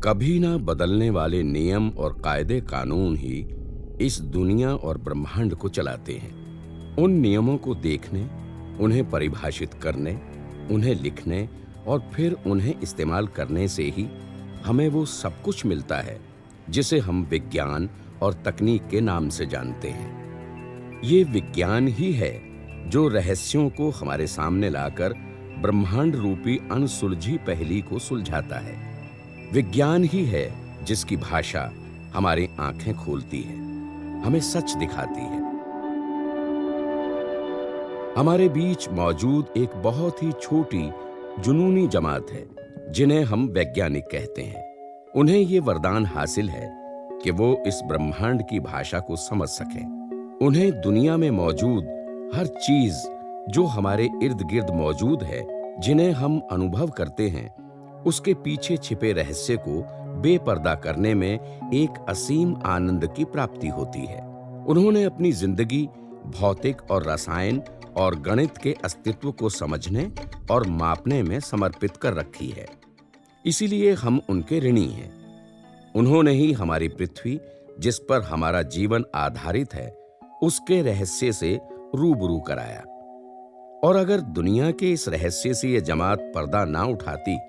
कभी ना बदलने वाले नियम और कायदे कानून ही इस दुनिया और ब्रह्मांड को चलाते हैं। उन नियमों को देखने, उन्हें परिभाषित करने, उन्हें लिखने और फिर उन्हें इस्तेमाल करने से ही हमें वो सब कुछ मिलता है जिसे हम विज्ञान और तकनीक के नाम से जानते हैं। ये विज्ञान ही है जो रहस्यों को हमारे सामने लाकर ब्रह्मांड रूपी अनसुलझी पहेली को सुलझाता है। विज्ञान ही है जिसकी भाषा हमारी आंखें खोलती है, हमें सच दिखाती है। हमारे बीच मौजूद एक बहुत ही छोटी जुनूनी जमात है जिन्हें हम वैज्ञानिक कहते हैं। उन्हें ये वरदान हासिल है कि वो इस ब्रह्मांड की भाषा को समझ सकें। उन्हें दुनिया में मौजूद हर चीज जो हमारे इर्द गिर्द मौजूद है, जिन्हें हम अनुभव करते हैं, उसके पीछे छिपे रहस्य को बेपर्दा करने में एक असीम आनंद की प्राप्ति होती है। उन्होंने अपनी जिंदगी भौतिक और रसायन और गणित के अस्तित्व को समझने और मापने में समर्पित कर रखी है। इसीलिए हम उनके ऋणी हैं। उन्होंने ही हमारी पृथ्वी, जिस पर हमारा जीवन आधारित है, उसके रहस्य से रूबरू कराया। और अगर दुनिया के इस रहस्य से ये जमात पर्दा ना उठाती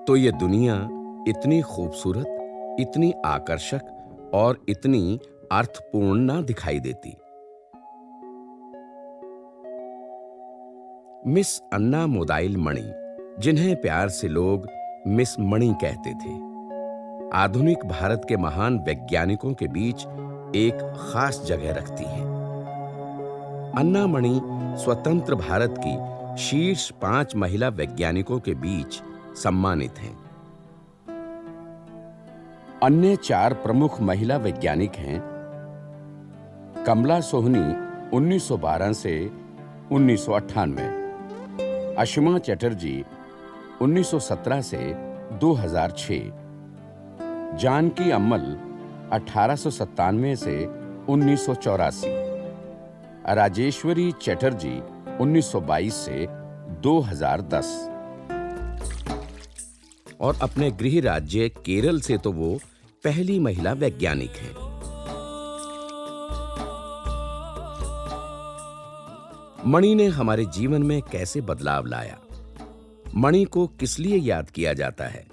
तो ये दुनिया इतनी खूबसूरत, इतनी आकर्षक और इतनी अर्थपूर्ण ना दिखाई देती। मिस अन्ना मोदाइल मणि, जिन्हें प्यार से लोग मिस मणि कहते थे, आधुनिक भारत के महान वैज्ञानिकों के बीच एक खास जगह रखती हैं। अन्ना मणि स्वतंत्र भारत की शीर्ष 5 महिला वैज्ञानिकों के बीच सम्मानित हैं। अन्य 4 प्रमुख महिला वैज्ञानिक हैं कमला सोहनी 1912 से 1998, अशिमा चटर्जी 1917 से 2006, जानकी अम्मल 1897 से 1984, राजेश्वरी चटर्जी 1922 से 2010। और अपने गृह राज्य केरल से तो वो पहली महिला वैज्ञानिक हैं। मणि ने हमारे जीवन में कैसे बदलाव लाया? मणि को किस लिए याद किया जाता है?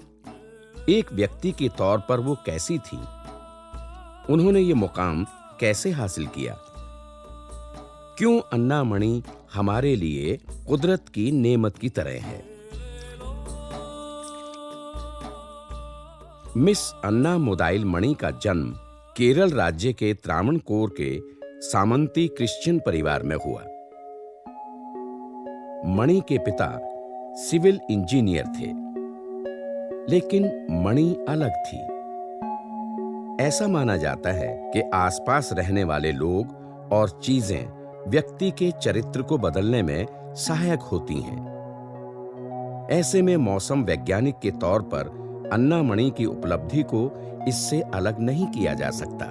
एक व्यक्ति के तौर पर वो कैसी थी? उन्होंने ये मुकाम कैसे हासिल किया? क्यों अन्ना मणि हमारे लिए कुदरत की नेमत की तरह है? मिस अन्ना मोदाइल मणि का जन्म केरल राज्य के त्रावणकोर के सामंती क्रिश्चियन परिवार में हुआ। मणि के पिता सिविल इंजीनियर थे, लेकिन मणि अलग थी। ऐसा माना जाता है कि आसपास रहने वाले लोग और चीजें व्यक्ति के चरित्र को बदलने में सहायक होती हैं। ऐसे में मौसम वैज्ञानिक के तौर पर अन्ना मणि की उपलब्धि को इससे अलग नहीं किया जा सकता।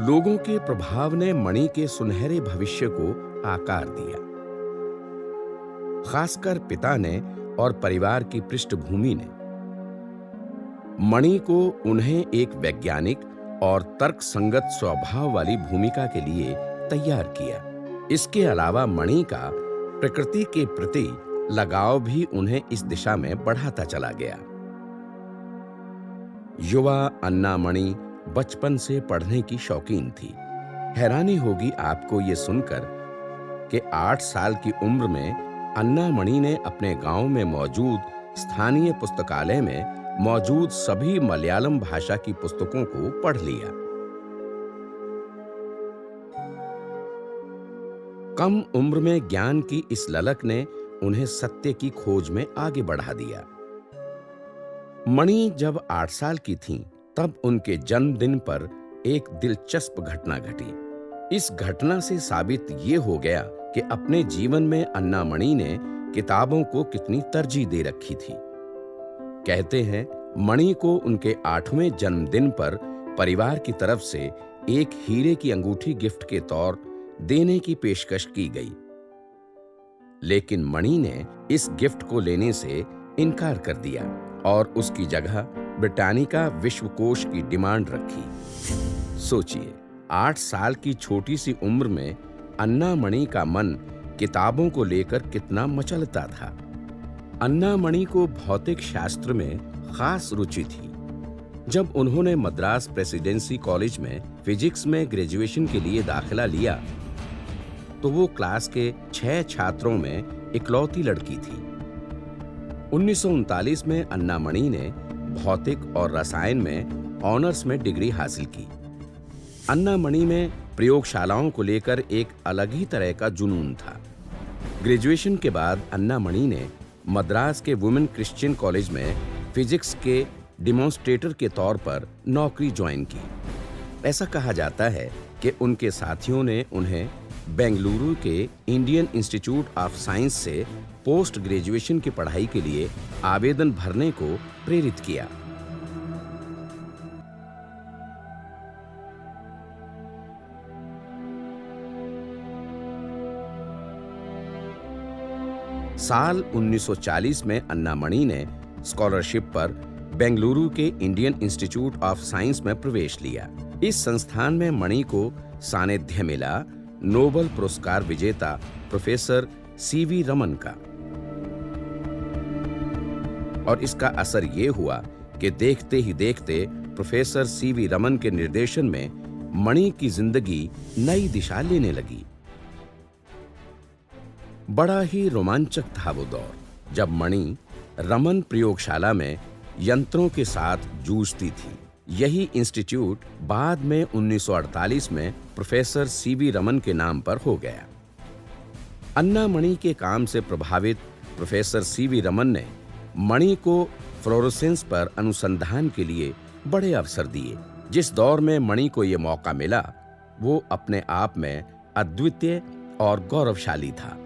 लोगों के प्रभाव ने मणि के सुनहरे भविष्य को आकार दिया। खासकर पिता ने और परिवार की पृष्ठभूमि ने मणि को उन्हें एक वैज्ञानिक और तर्कसंगत स्वभाव वाली भूमिका के लिए तैयार किया। इसके अलावा मणि का प्रकृति के प्रति लगाव भी उन्हें इस दिशा में बढ़ाता चला गया। युवा अन्ना मणि बचपन से पढ़ने की शौकीन थी। हैरानी होगी आपको ये सुनकर कि 8 साल की उम्र में अन्ना मणि ने अपने गांव में मौजूद स्थानीय पुस्तकालय में मौजूद सभी मलयालम भाषा की पुस्तकों को पढ़ लिया। कम उम्र में ज्ञान की इस ललक ने उन्हें सत्य की खोज में आगे बढ़ा दिया। मणि जब 8 साल की थीं, तब उनके जन्मदिन पर एक दिलचस्प घटना घटी। इस घटना से साबित ये हो गया कि अपने जीवन में अन्ना मणि ने किताबों को कितनी तरजीह दे रखी थी। कहते हैं मणि को उनके 8वें जन्मदिन पर परिवार की तरफ से एक हीरे की अंगूठी गिफ्ट के तौर देने की पेशकश की गई। लेकिन मणि ने इस गिफ्ट को लेने से इनकार कर दिया और उसकी जगह ब्रिटानिका विश्वकोश की डिमांड रखी। सोचिए, 8 साल की छोटी सी उम्र में अन्ना मणि का मन किताबों को लेकर कितना मचलता था। अन्ना मणि को भौतिक शास्त्र में खास रुचि थी। जब उन्होंने मद्रास प्रेसिडेंसी कॉलेज में फिजिक्स में ग्रेजुएशन के लिए दाखिला लिया तो वो क्लास के 6 छात्रों में इकलौती लड़की थी। 1939 में अन्ना मणि ने भौतिक और रसायन में ऑनर्स में डिग्री हासिल की। अन्ना मणि में प्रयोगशालाओं को लेकर एक अलग ही तरह का जुनून था। ग्रेजुएशन के बाद अन्ना मणि ने मद्रास के वुमेन क्रिश्चियन कॉलेज में फिजिक्स के डिमॉन्स्ट्रेटर के तौर पर नौकरी ज्वाइन की। ऐसा कहा जाता है कि उनके साथियों ने उन्हें बेंगलुरु के इंडियन इंस्टीट्यूट ऑफ साइंस से पोस्ट ग्रेजुएशन की पढ़ाई के लिए आवेदन भरने को प्रेरित किया। साल 1940 में अन्ना मणि ने स्कॉलरशिप पर बेंगलुरु के इंडियन इंस्टीट्यूट ऑफ साइंस में प्रवेश लिया। इस संस्थान में मणि को सानिध्य मिला नोबेल पुरस्कार विजेता प्रोफेसर सीवी रमन का, और इसका असर ये हुआ कि देखते ही देखते प्रोफेसर सीवी रमन के निर्देशन में मणि की जिंदगी नई दिशा लेने लगी। बड़ा ही रोमांचक था वो दौर जब मणि रमन प्रयोगशाला में यंत्रों के साथ जूझती थी। यही इंस्टीट्यूट बाद में 1948 में प्रोफेसर सीवी रमन के नाम पर हो गया। अन्ना मणि के काम से प्रभावित प्रोफेसर सीवी रमन ने मणि को फ्लोरोसेंस पर अनुसंधान के लिए बड़े अवसर दिए। जिस दौर में मणि को यह मौका मिला वो अपने आप में अद्वितीय और गौरवशाली था।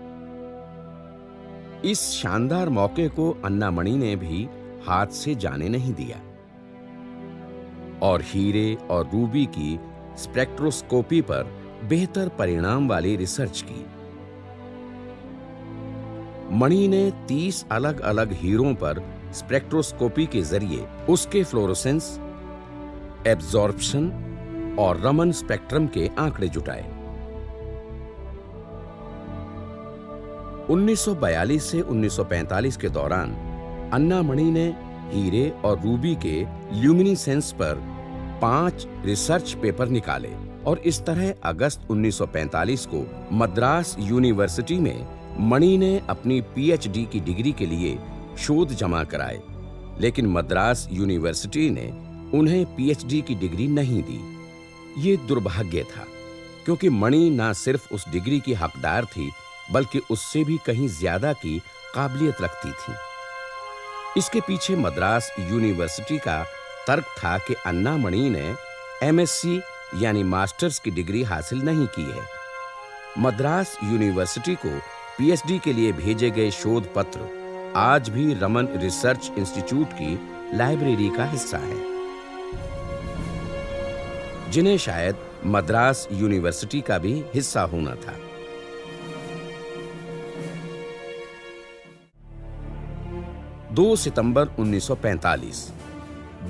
इस शानदार मौके को अन्ना मणि ने भी हाथ से जाने नहीं दिया और हीरे और रूबी की स्पेक्ट्रोस्कोपी पर बेहतर परिणाम वाली रिसर्च की। मणि ने 30 अलग अलग हीरों पर स्पेक्ट्रोस्कोपी के जरिए उसके फ्लोरोसेंस, एब्जॉर्प्शन और रमन स्पेक्ट्रम के आंकड़े जुटाए। 1942 से 1945 के दौरान अन्ना मणि ने हीरे और रूबी के ल्यूमिनिसेंस पर 5 रिसर्च पेपर निकाले और इस तरह अगस्त 1945 को मद्रास यूनिवर्सिटी में मणि ने अपनी पीएचडी की डिग्री के लिए शोध जमा कराए, लेकिन मद्रास यूनिवर्सिटी ने उन्हें पीएचडी की डिग्री नहीं दी। ये दुर्भाग्य था क्योंकि मणि न सिर्फ उस डिग्री की हकदार थी बल्कि उससे भी कहीं ज्यादा की काबिलियत रखती थी। इसके पीछे मद्रास यूनिवर्सिटी का तर्क था कि अन्ना मणि ने एमएससी यानी मास्टर्स की डिग्री हासिल नहीं की है। मद्रास यूनिवर्सिटी को पीएचडी के लिए भेजे गए शोध पत्र आज भी रमन रिसर्च इंस्टीट्यूट की लाइब्रेरी का हिस्सा है, जिन्हें शायद मद्रास यूनिवर्सिटी का भी हिस्सा होना था। दो सितंबर 1945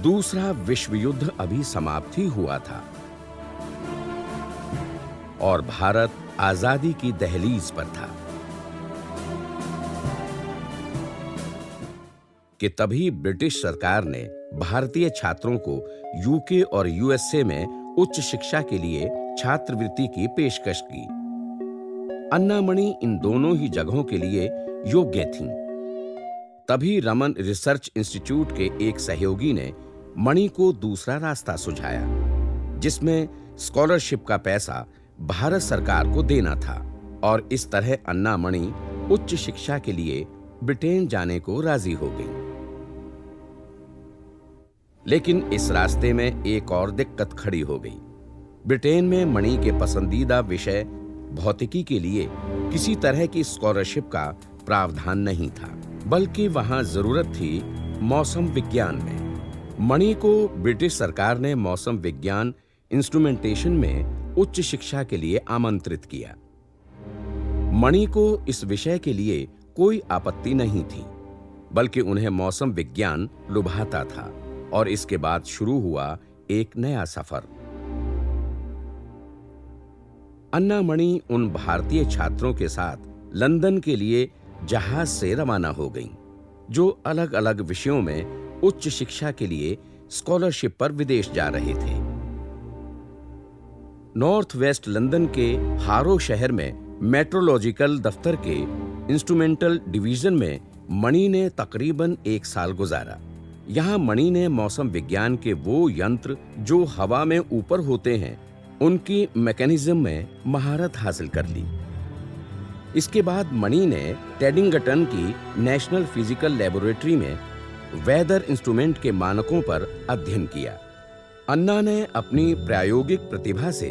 दूसरा विश्व युद्ध अभी समाप्त ही हुआ था और भारत आजादी की दहलीज पर था कि तभी ब्रिटिश सरकार ने भारतीय छात्रों को यूके और यूएसए में उच्च शिक्षा के लिए छात्रवृत्ति की पेशकश की। अन्ना मणि इन दोनों ही जगहों के लिए योग्य थीं। तभी रमन रिसर्च इंस्टीट्यूट के एक सहयोगी ने मणि को दूसरा रास्ता सुझाया, जिसमें स्कॉलरशिप का पैसा भारत सरकार को देना था और इस तरह अन्ना मणि उच्च शिक्षा के लिए ब्रिटेन जाने को राजी हो गई। लेकिन इस रास्ते में एक और दिक्कत खड़ी हो गई। ब्रिटेन में मणि के पसंदीदा विषय भौतिकी के लिए किसी तरह की स्कॉलरशिप का प्रावधान नहीं था, बल्कि वहां जरूरत थी मौसम विज्ञान में। मणि को ब्रिटिश सरकार ने मौसम विज्ञान इंस्ट्रूमेंटेशन में उच्च शिक्षा के लिए आमंत्रित किया। मणि को इस विषय के लिए कोई आपत्ति नहीं थी, बल्कि उन्हें मौसम विज्ञान लुभाता था और इसके बाद शुरू हुआ एक नया सफर। अन्ना मणि उन भारतीय छात्रों के साथ लंदन के लिए जहाज से रवाना हो गईं, जो अलग अलग विषयों में उच्च शिक्षा के लिए स्कॉलरशिप पर विदेश जा रहे थे। नॉर्थ वेस्ट लंदन के हारो शहर में मेट्रोलॉजिकल दफ्तर के इंस्ट्रूमेंटल डिवीजन में मणि ने तकरीबन 1 साल गुजारा। यहाँ मणि ने मौसम विज्ञान के वो यंत्र जो हवा में ऊपर होते हैं, उनकी मैकेनिज्म में महारत हासिल कर ली। इसके बाद मणि ने टेडिंगटन की नेशनल फिजिकल लेबोरेटरी में वेदर इंस्ट्रूमेंट के मानकों पर अध्ययन किया। अन्ना ने अपनी प्रायोगिक प्रतिभा से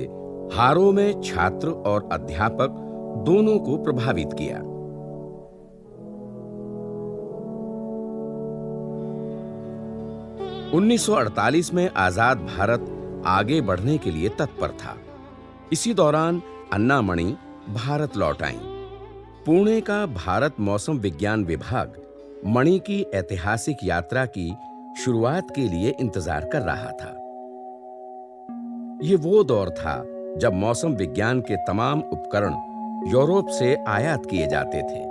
हारो में छात्र और अध्यापक दोनों को प्रभावित किया। (1948) में आजाद भारत आगे बढ़ने के लिए तत्पर था। इसी दौरान अन्ना मणि भारत लौट आईं। पुणे का भारत मौसम विज्ञान विभाग मणि की ऐतिहासिक यात्रा की शुरुआत के लिए इंतजार कर रहा था। ये वो दौर था जब मौसम विज्ञान के तमाम उपकरण यूरोप से आयात किए जाते थे।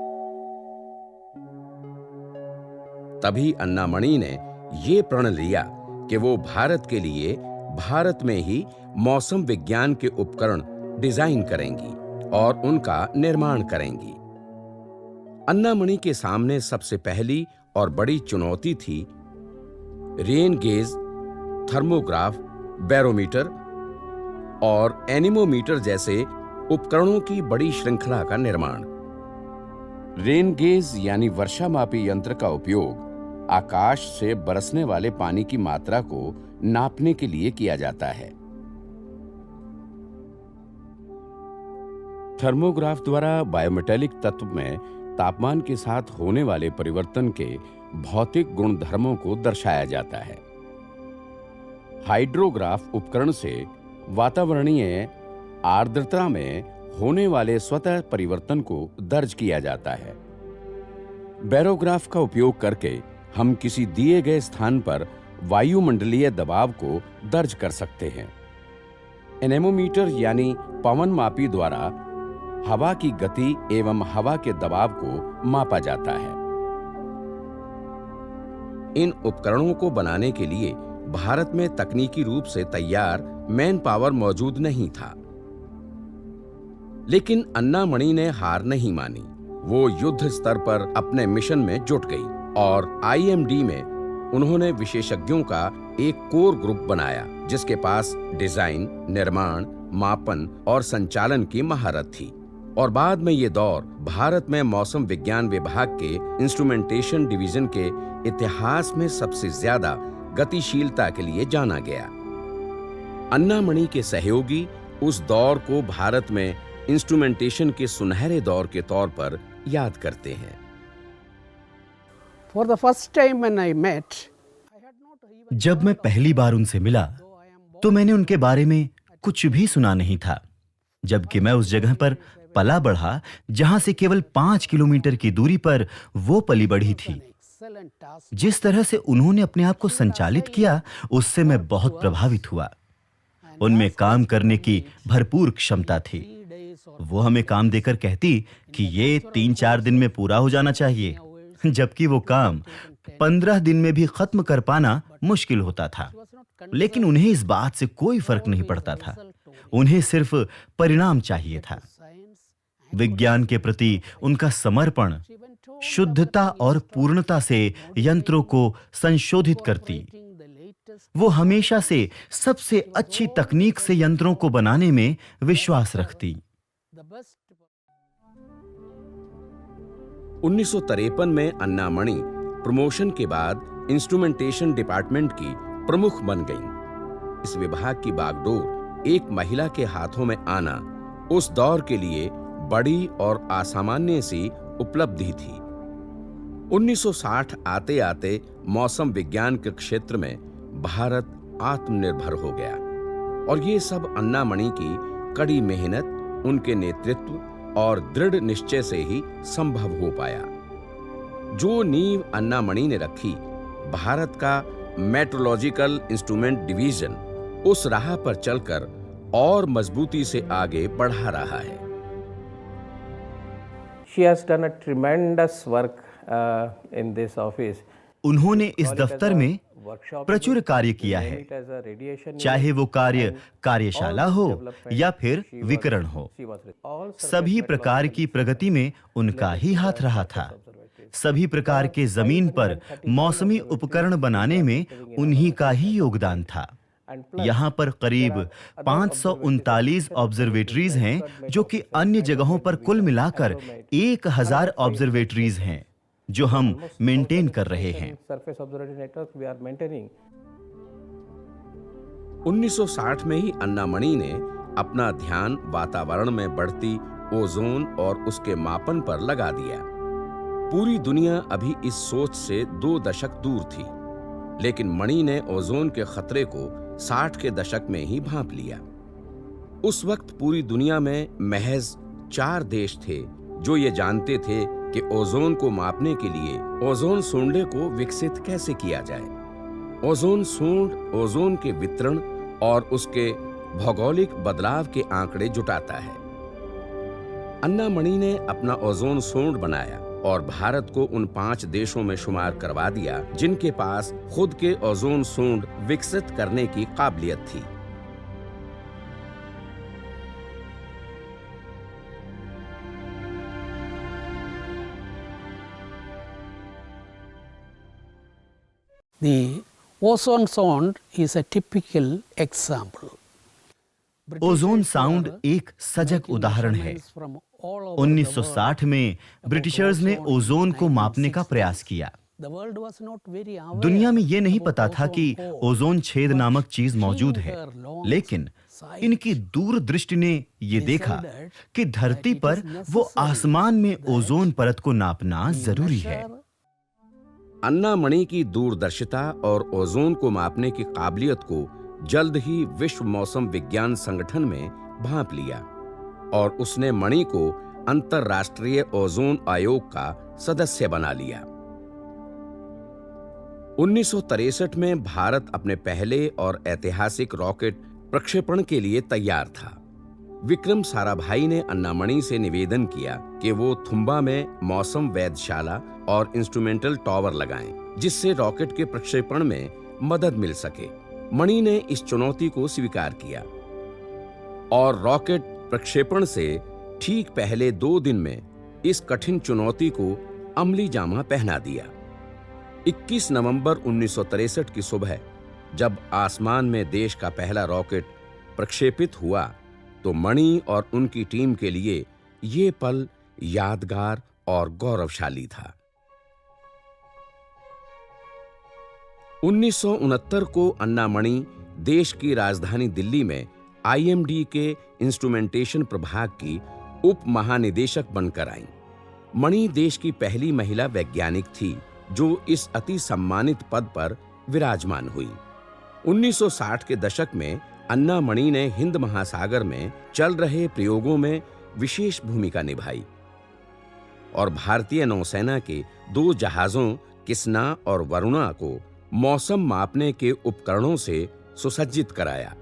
तभी अन्ना मणि ने ये प्रण लिया कि वो भारत के लिए भारत में ही मौसम विज्ञान के उपकरण डिजाइन करेंगी और उनका निर्माण करेंगी। अन्ना मणि के सामने सबसे पहली और बड़ी चुनौती थी रेन गेज, थर्मोग्राफ, बैरोमीटर और एनीमोमीटर जैसे उपकरणों की बड़ी श्रृंखला का निर्माण। रेन गेज यानी वर्षामापी यंत्र का उपयोग आकाश से बरसने वाले पानी की मात्रा को नापने के लिए किया जाता है। थर्मोग्राफ द्वारा बायोमेटेलिक तत्व में तापमान के साथ होने वाले परिवर्तन के भौतिक गुणधर्मों को दर्शाया जाता है। हाइड्रोग्राफ उपकरण से वातावरणीय आर्द्रता में होने वाले स्वतः परिवर्तन को दर्ज किया जाता है। बैरोग्राफ का उपयोग करके हम किसी दिए गए स्थान पर वायुमंडलीय दबाव को दर्ज कर सकते हैं। एनेमोमीटर यानी पवनमापी द्वारा हवा की गति एवं हवा के दबाव को मापा जाता है। इन उपकरणों को बनाने के लिए भारत में तकनीकी रूप से तैयार मैन पावर मौजूद नहीं था। लेकिन अन्ना मणि ने हार नहीं मानी। वो युद्ध स्तर पर अपने मिशन में जुट गई और IMD में उन्होंने विशेषज्ञों का एक कोर ग्रुप बनाया, जिसके पास डिजाइन, निर्माण, मापन और संचालन की महारत थी। और बाद में ये दौर भारत में मौसम विज्ञान विभाग के इंस्ट्रूमेंटेशन डिवीजन के इतिहास में सबसे ज्यादा गतिशीलता के लिए जाना गया। अन्ना मणि के सहयोगी उस दौर को भारत में इंस्ट्रूमेंटेशन के सुनहरे दौर के तौर पर याद करते हैं। जब मैं पहली बार उनसे मिला तो मैंने उनके बारे में कुछ भी सुना नहीं था, जबकि मैं उस जगह पर पला बढ़ा जहां से केवल 5 किलोमीटर की दूरी पर वो पली बढ़ी थी। जिस तरह से उन्होंने अपने आप को संचालित किया, उससे मैं बहुत प्रभावित हुआ। उनमें काम करने की भरपूर क्षमता थी। वो हमें काम देकर कहती कि ये 3-4 दिन में पूरा हो जाना चाहिए, जबकि वो काम 15 दिन में भी खत्म कर पाना मुश्किल होता था। लेकिन उन्हें इस बात से कोई फर्क नहीं पड़ता था। उन्हें सिर्फ परिणाम चाहिए था। विज्ञान के प्रति उनका समर्पण शुद्धता और पूर्णता से यंत्रों को संशोधित करती। वो हमेशा से सबसे अच्छी तकनीक से यंत्रों को बनाने में विश्वास रखती। 1953 में अन्ना मणि प्रमोशन के बाद इंस्ट्रूमेंटेशन डिपार्टमेंट की प्रमुख बन गईं। इस विभाग की बागडोर एक महिला के हाथों में आना उस दौर के लिए बड़ी और असामान्य सी उपलब्धि थी। 1960 आते आते मौसम विज्ञान के क्षेत्र में भारत आत्मनिर्भर हो गया और ये सब अन्ना मणि की कड़ी मेहनत, उनके नेतृत्व और दृढ़ निश्चय से ही संभव हो पाया। जो नींव अन्ना मणि ने रखी, भारत का मेट्रोलॉजिकल इंस्ट्रूमेंट डिवीजन उस राह पर चलकर और मजबूती से आगे बढ़ा रहा है। She has done a tremendous work in this office. उन्होंने इस दफ्तर में प्रचुर कार्य किया है, चाहे वो कार्य कार्यशाला हो या फिर विकिरण हो। सभी प्रकार की प्रगति में उनका ही हाथ रहा था। सभी प्रकार के जमीन पर मौसमी उपकरण बनाने में उन्हीं का ही योगदान था। यहाँ पर करीब 539 ऑब्जर्वेटरीज हैं, जो कि अन्य जगहों पर कुल मिलाकर 1000 ऑब्जर्वेटरीज हैं, जो हम मेंटेन कर रहे हैं। 1960 में ही अन्ना मणि ने अपना ध्यान वातावरण में बढ़ती ओजोन और उसके मापन पर लगा दिया। पूरी दुनिया अभी इस सोच से 2 दशक दूर थी, लेकिन मणि ने ओजोन के खतरे को 60 के दशक में ही भांप लिया। उस वक्त पूरी दुनिया में महज 4 देश थे जो ये जानते थे कि ओजोन को मापने के लिए ओजोन सोंडे को विकसित कैसे किया जाए। ओजोन सोंड ओजोन के वितरण और उसके भौगोलिक बदलाव के आंकड़े जुटाता है। अन्ना मणि ने अपना ओजोन सोंड बनाया और भारत को उन 5 देशों में शुमार करवा दिया जिनके पास खुद के ओजोन सोंड विकसित करने की काबिलियत थी। The ozone sound is a typical example. Ozone sound एक सजग उदाहरण है। 1960 में ब्रिटिशर्स ने ओजोन को मापने का प्रयास किया। दुनिया में यह नहीं पता था कि ओजोन छेद नामक चीज मौजूद है, लेकिन इनकी दूरदृष्टि ने यह देखा कि धरती पर वो आसमान में ओजोन परत को नापना जरूरी है। अन्ना मणि की दूरदर्शिता और ओजोन को मापने की काबिलियत को जल्द ही विश्व मौसम विज्ञान संगठन में भांप लिया और उसने मणि को अंतरराष्ट्रीय ओजोन आयोग का सदस्य बना लिया। 1963 में भारत अपने पहले और ऐतिहासिक रॉकेट प्रक्षेपण के लिए तैयार था। विक्रम साराभाई ने अन्ना मणि से निवेदन किया कि वो थुम्बा में मौसम वेधशाला और इंस्ट्रूमेंटल टावर लगाएं, जिससे रॉकेट के प्रक्षेपण में मदद मिल सके। मणि ने इस चुनौती को स्वीकार किया और रॉकेट प्रक्षेपण से ठीक पहले 2 दिन में इस कठिन चुनौती को अमली जामा पहना दिया। 21 नवंबर 1963 की सुबह जब आसमान में देश का पहला रॉकेट प्रक्षेपित हुआ तो मणि और उनकी टीम के लिए ये पल यादगार और गौरवशाली था। 1969 को अन्ना मणि देश की राजधानी दिल्ली में आईएमडी के इंस्ट्रूमेंटेशन प्रभाग की उप महानिदेशक बनकर आईं। मणि देश की पहली महिला वैज्ञानिक थी जो इस अति सम्मानित पद पर विराजमान हुई। 1960 के दशक में अन्ना मणि ने हिंद महासागर में चल रहे प्रयोगों में विशेष भूमिका निभाई और भारतीय नौसेना के 2 जहाजों किस्ना और वरुणा को मौसम मापने के उपकरणों से सुसज्जित कराया।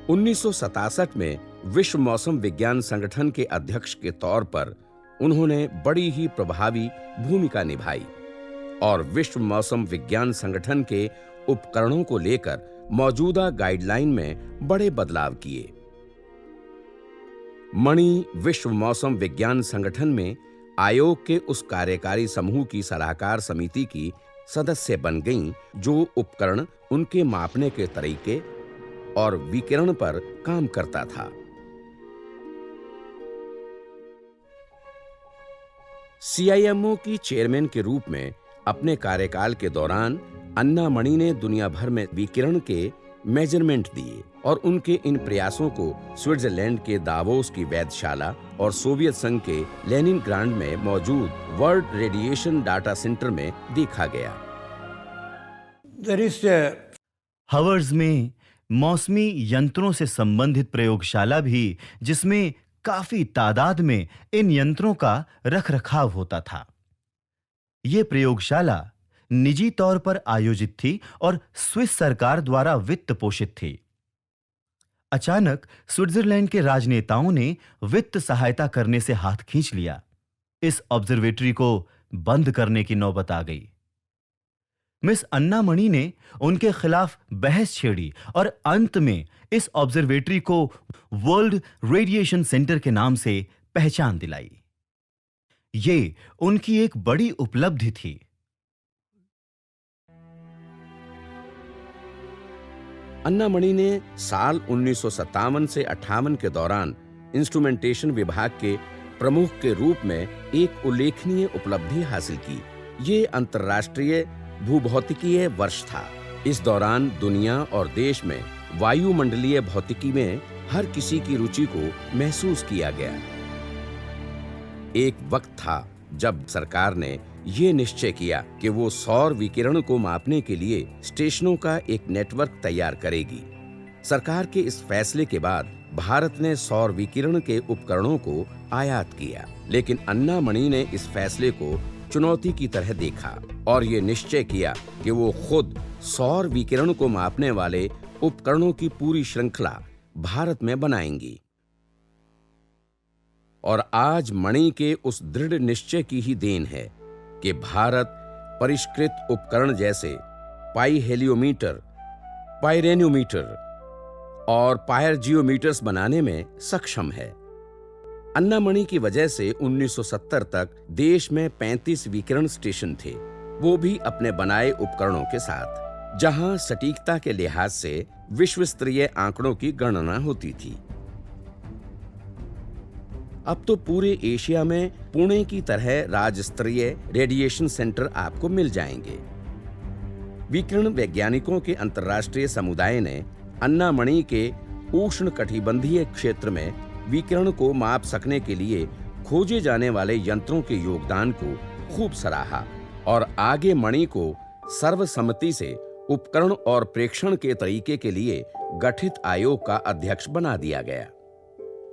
1967 में विश्व मौसम विज्ञान संगठन के अध्यक्ष के तौर पर उन्होंने बड़ी ही प्रभावी भूमिका निभाई और विश्व मौसम विज्ञान संगठन के उपकरणों को लेकर मौजूदा गाइडलाइन में बड़े बदलाव किए। मणि विश्व मौसम विज्ञान संगठन में आयोग के उस कार्यकारी समूह की सलाहकार समिति की सदस्य बन गईं जो उपकरण उनके मापने के तरीके और विकिरण पर काम करता था। सीआईएमओ की चेयरमैन के रूप में अपने कार्यकाल के दौरान अन्ना मणि ने दुनिया भर में विकिरण के मेजरमेंट दिए और उनके इन प्रयासों को स्विट्जरलैंड के दावोस की वेधशाला और सोवियत संघ के लेनिनग्राड में मौजूद वर्ल्ड रेडिएशन डाटा सेंटर में देखा गया। हवर्स में मौसमी यंत्रों से संबंधित प्रयोगशाला भी, जिसमें काफी तादाद में इन यंत्रों का रखरखाव होता था। यह प्रयोगशाला निजी तौर पर आयोजित थी और स्विस सरकार द्वारा वित्त पोषित थी। अचानक स्विट्जरलैंड के राजनेताओं ने वित्त सहायता करने से हाथ खींच लिया। इस ऑब्जर्वेटरी को बंद करने की नौबत आ गई। मिस अन्ना मणि ने उनके खिलाफ बहस छेड़ी और अंत में इस ऑब्जर्वेटरी को वर्ल्ड रेडिएशन सेंटर के नाम से पहचान दिलाई। ये उनकी एक बड़ी उपलब्धि थी। अन्ना मणि ने साल 1957 से 58 के दौरान इंस्ट्रूमेंटेशन विभाग के प्रमुख के रूप में एक उल्लेखनीय उपलब्धि हासिल की। ये अंतर्राष्ट्रीय भूभौतिकीय वर्ष था। इस दौरान दुनिया और देश में वायुमंडलीय भौतिकी में हर किसी की रुचि को महसूस किया गया। एक वक्त था जब सरकार ने ये निश्चय किया कि वो सौर विकिरण को मापने के लिए स्टेशनों का एक नेटवर्क तैयार करेगी। सरकार के इस फैसले के बाद भारत ने सौर विकिरण के उपकरणों को आयात किया, लेकिन अन्ना मणि ने इस फैसले को चुनौती की तरह देखा और ये निश्चय किया कि वो खुद सौर विकिरण को मापने वाले उपकरणों की पूरी श्रृंखला भारत में बनाएंगी। और आज मणि के उस दृढ़ निश्चय की ही देन है कि भारत परिष्कृत उपकरण जैसे पाइहेलियोमीटर, पाइरेनियोमीटर और पायरजियोमीटर्स बनाने में सक्षम है। अन्ना मणि की वजह से 1970 तक देश में 35 विकिरण स्टेशन थे, वो भी अपने बनाए उपकरणों के साथ, जहां सटीकता के लिहाज से विश्व स्तरीय आंकड़ों की गणना होती थी। अब तो पूरे एशिया में पुणे की तरह राज्य स्तरीय रेडिएशन सेंटर आपको मिल जाएंगे। विकिरण वैज्ञानिकों के अंतर्राष्ट्रीय समुदाय ने अन्ना मणि के उष्णकटिबंधीय क्षेत्र में विकिरण को माप सकने के लिए खोजे जाने वाले यंत्रों के योगदान को खूब सराहा और आगे मणि को सर्वसम्मति से उपकरण और प्रेक्षण के तरीके के लिए गठित आयोग का अध्यक्ष बना दिया गया।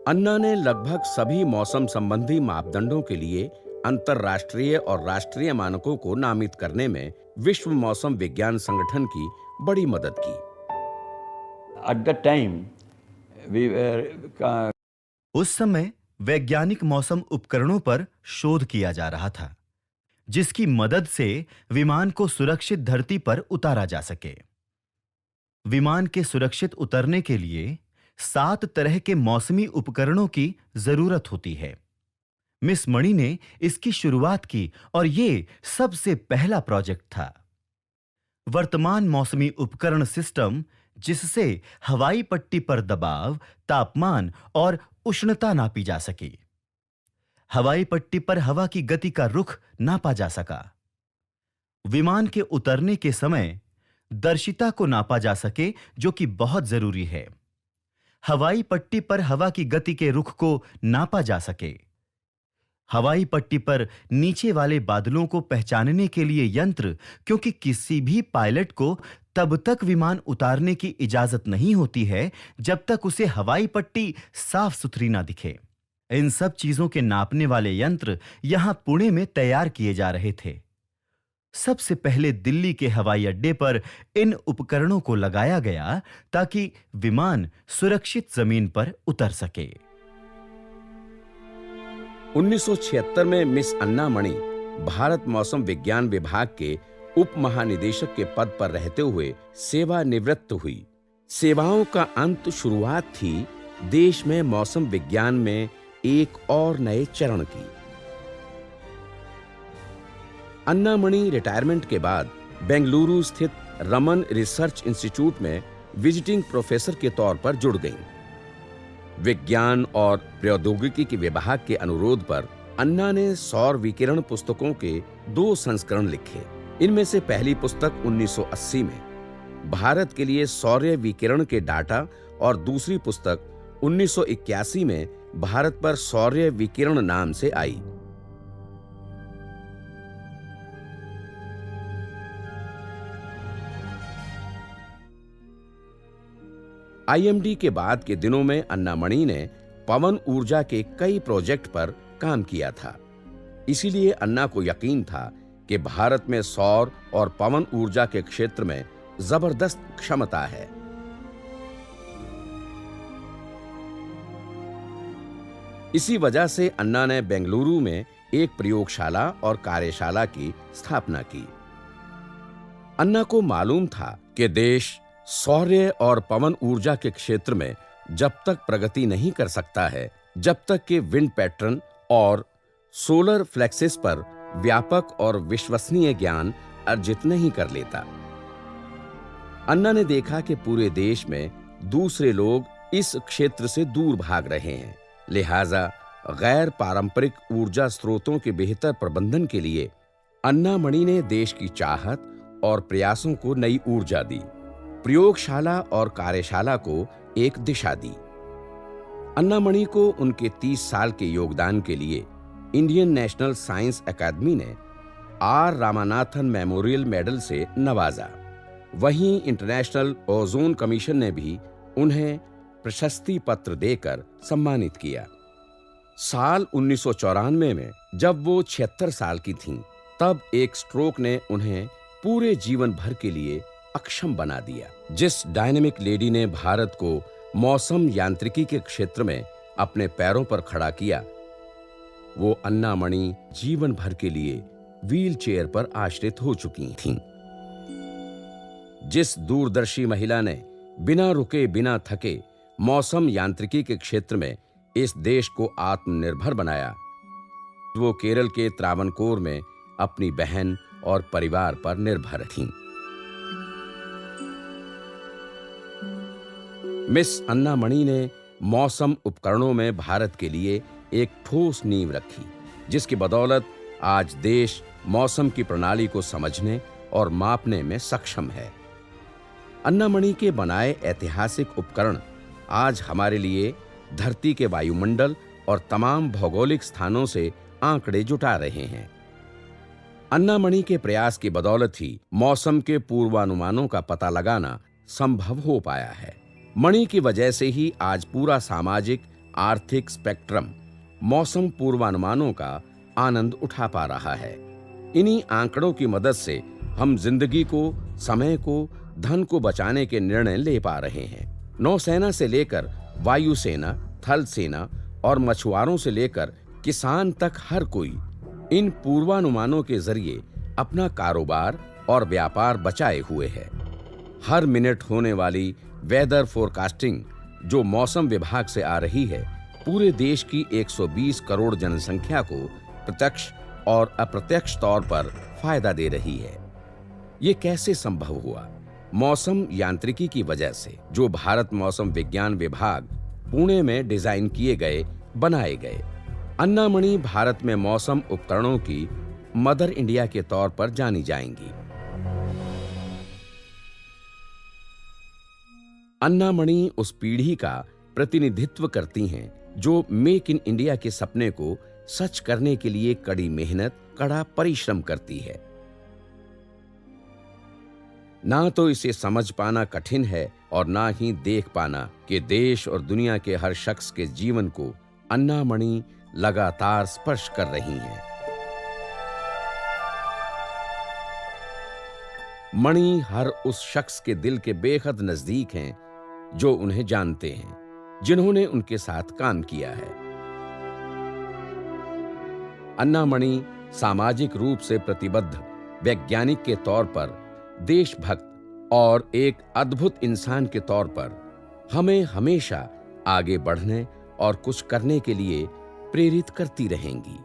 अन्ना ने लगभग सभी मौसम संबंधी मापदंडों के लिए अंतर्राष्ट्रीय और राष्ट्रीय मानकों को नामित करने में विश्व मौसम विज्ञान संगठन की बड़ी मदद की। At that time, we were उस समय वैज्ञानिक मौसम उपकरणों पर शोध किया जा रहा था, जिसकी मदद से विमान को सुरक्षित धरती पर उतारा जा सके। विमान के सुरक्षित उतरने के लिए 7 तरह के मौसमी उपकरणों की जरूरत होती है। मिस मणि ने इसकी शुरुआत की और यह सबसे पहला प्रोजेक्ट था। वर्तमान मौसमी उपकरण सिस्टम, जिससे हवाई पट्टी पर दबाव, तापमान और उष्णता नापी जा सकी, हवाई पट्टी पर हवा की गति का रुख नापा जा सका, विमान के उतरने के समय दर्शिता को नापा जा सके, जो कि बहुत जरूरी है, हवाई पट्टी पर हवा की गति के रुख को नापा जा सके, हवाई पट्टी पर नीचे वाले बादलों को पहचानने के लिए यंत्र, क्योंकि किसी भी पायलट को तब तक विमान उतारने की इजाजत नहीं होती है जब तक उसे हवाई पट्टी साफ सुथरी ना दिखे। इन सब चीजों के नापने वाले यंत्र यहां पुणे में तैयार किए जा रहे थे। सबसे पहले दिल्ली के हवाई अड्डे पर इन उपकरणों को लगाया गया ताकि विमान सुरक्षित जमीन पर उतर सके। 1976 में मिस अन्ना मणि भारत मौसम विज्ञान विभाग के उप महानिदेशक के पद पर रहते हुए सेवानिवृत्त हुई। सेवाओं का अंत शुरुआत थी देश में मौसम विज्ञान में एक और नए चरण की। अन्ना मणि रिटायरमेंट के बाद बेंगलुरु स्थित रमन रिसर्च इंस्टीट्यूट में विजिटिंग प्रोफेसर के तौर पर जुड़ गईं। विज्ञान और प्रौद्योगिकी के विभाग के अनुरोध पर अन्ना ने सौर विकिरण पुस्तकों के 2 संस्करण लिखे। इनमें से पहली पुस्तक 1980 में भारत के लिए सौर विकिरण के डाटा और दूसरी पुस्तक 1981 में भारत पर सौर विकिरण नाम से आई। आईएमडी के बाद के दिनों में अन्नामणि ने पवन ऊर्जा के कई प्रोजेक्ट पर काम किया था। इसीलिए अन्ना को यकीन था कि भारत में सौर और पवन ऊर्जा के क्षेत्र में जबरदस्त क्षमता है। इसी वजह से अन्ना ने बेंगलुरु में एक प्रयोगशाला और कार्यशाला की स्थापना की। अन्ना को मालूम था कि देश सौर्य और पवन ऊर्जा के क्षेत्र में जब तक प्रगति नहीं कर सकता है, जब तक कि विंड पैटर्न और सोलर फ्लेक्सिस पर व्यापक और विश्वसनीय ज्ञान अर्जित नहीं कर लेता। अन्ना ने देखा कि पूरे देश में दूसरे लोग इस क्षेत्र से दूर भाग रहे हैं, लिहाजा गैर पारंपरिक ऊर्जा स्रोतों के बेहतर प्रबंधन के लिए अन्नामणि ने देश की चाहत और प्रयासों को नई ऊर्जा दी, प्रयोगशाला और कार्यशाला को एक दिशा दी। अन्नामणि को उनके 30 साल के योगदान के लिए इंडियन नेशनल साइंस अकादमी ने आर रामानाथन मेमोरियल मेडल से नवाजा। वहीं इंटरनेशनल ओजोन कमीशन ने भी उन्हें प्रशस्ति पत्र देकर सम्मानित किया। साल 1994 में जब वो 76 साल की थीं, तब एक स्ट्रोक ने उन्हें पूरे जीवन भर के लिए अक्षम बना दिया। जिस डायनेमिक लेडी ने भारत को मौसम यांत्रिकी के क्षेत्र में अपने पैरों पर खड़ा किया, वो अन्नामणि जीवन भर के लिए व्हील चेयर पर आश्रित हो चुकी थीं। जिस दूरदर्शी महिला ने बिना रुके बिना थके मौसम यांत्रिकी के क्षेत्र में इस देश को आत्मनिर्भर बनाया, वो केरल के त्रावणकोर में अपनी बहन और परिवार पर निर्भर थीं। मिस अन्नामणि ने मौसम उपकरणों में भारत के लिए एक ठोस नींव रखी, जिसकी बदौलत आज देश मौसम की प्रणाली को समझने और मापने में सक्षम है। अन्नामणि के बनाए ऐतिहासिक उपकरण आज हमारे लिए धरती के वायुमंडल और तमाम भौगोलिक स्थानों से आंकड़े जुटा रहे हैं। अन्नामणि के प्रयास की बदौलत ही मौसम के पूर्वानुमानों का पता लगाना संभव हो पाया है। मणि की वजह से ही आज पूरा सामाजिक आर्थिक स्पेक्ट्रम मौसम पूर्वानुमानों का आनंद उठा पा रहा है। इन्हीं आंकड़ों की मदद से हम जिंदगी को, समय को, धन को बचाने के निर्णय ले पा रहे हैं। नौसेना से लेकर वायुसेना, थल सेना और मछुआरों से लेकर किसान तक हर कोई इन पूर्वानुमानों के जरिए अपना कारोबार और व्यापार बचाए हुए है। हर मिनट होने वाली वेदर फोरकास्टिंग जो मौसम विभाग से आ रही है, पूरे देश की 120 करोड़ जनसंख्या को प्रत्यक्ष और अप्रत्यक्ष तौर पर फायदा दे रही है। ये कैसे संभव हुआ? मौसम यांत्रिकी की वजह से, जो भारत मौसम विज्ञान विभाग पुणे में डिजाइन किए गए, बनाए गए। अन्नामणि भारत में मौसम उपकरणों की मदर इंडिया के तौर पर जानी जाएंगी। अन्नामणि उस पीढ़ी का प्रतिनिधित्व करती हैं जो मेक इन इंडिया के सपने को सच करने के लिए कड़ी मेहनत, कड़ा परिश्रम करती है। ना तो इसे समझ पाना कठिन है और ना ही देख पाना कि देश और दुनिया के हर शख्स के जीवन को अन्नामणि लगातार स्पर्श कर रही हैं। मणि हर उस शख्स के दिल के बेहद नजदीक हैं जो उन्हें जानते हैं, जिन्होंने उनके साथ काम किया है। अन्नामणि सामाजिक रूप से प्रतिबद्ध वैज्ञानिक के तौर पर, देशभक्त और एक अद्भुत इंसान के तौर पर हमें हमेशा आगे बढ़ने और कुछ करने के लिए प्रेरित करती रहेंगी।